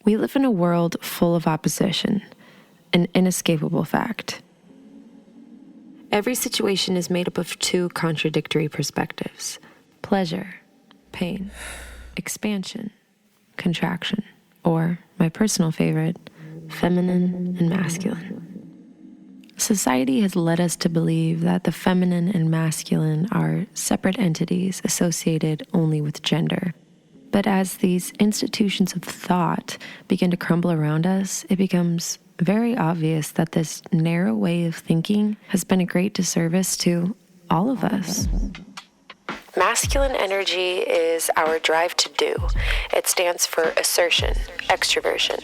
We live in a world full of opposition, an inescapable fact. Every situation is made up of two contradictory perspectives: pleasure, pain, expansion, contraction, or, my personal favorite, feminine and masculine. Society has led us to believe that the feminine and masculine are separate entities associated only with gender. But as these institutions of thought begin to crumble around us, it becomes very obvious that this narrow way of thinking has been a great disservice to all of us. Masculine energy is our drive to do. It stands for assertion, extraversion.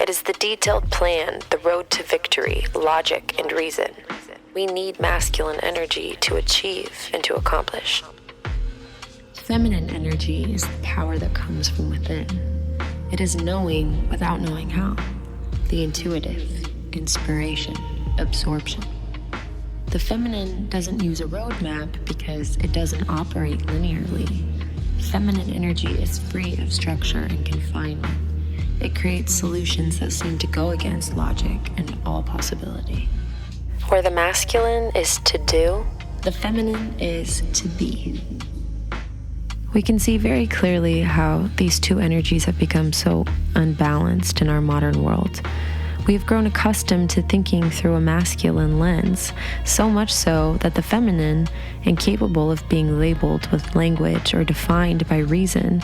It is the detailed plan, the road to victory, logic, and reason. We need masculine energy to achieve and to accomplish. Feminine energy is the power that comes from within. It is knowing without knowing how. The intuitive, inspiration, absorption. The feminine doesn't use a roadmap because it doesn't operate linearly. Feminine energy is free of structure and confinement. It creates solutions that seem to go against logic and all possibility. Where the masculine is to do, the feminine is to be. We can see very clearly how these two energies have become so unbalanced in our modern world. We've grown accustomed to thinking through a masculine lens, so much so that the feminine, incapable of being labeled with language or defined by reason,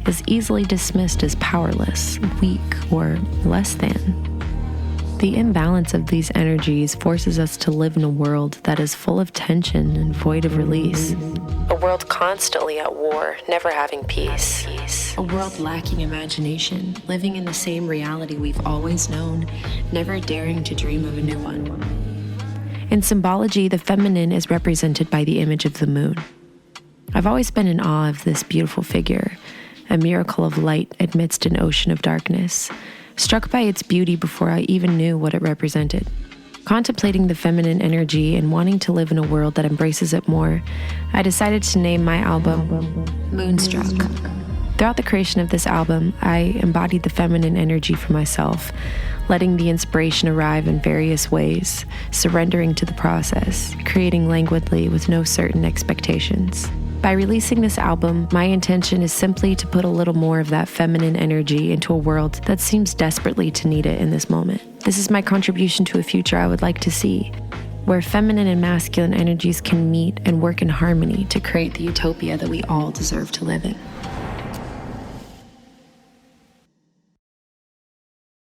is easily dismissed as powerless, weak, or less than. The imbalance of these energies forces us to live in a world that is full of tension and void of release. A world constantly at war, never having peace. A world lacking imagination, living in the same reality we've always known, never daring to dream of a new one. In symbology, the feminine is represented by the image of the moon. I've always been in awe of this beautiful figure, a miracle of light amidst an ocean of darkness, struck by its beauty before I even knew what it represented. Contemplating the feminine energy and wanting to live in a world that embraces it more, I decided to name my album Moonstruck. Throughout the creation of this album, I embodied the feminine energy for myself, letting the inspiration arrive in various ways, surrendering to the process, creating languidly with no certain expectations. By releasing this album, my intention is simply to put a little more of that feminine energy into a world that seems desperately to need it in this moment. This is my contribution to a future I would like to see, where feminine and masculine energies can meet and work in harmony to create the utopia that we all deserve to live in.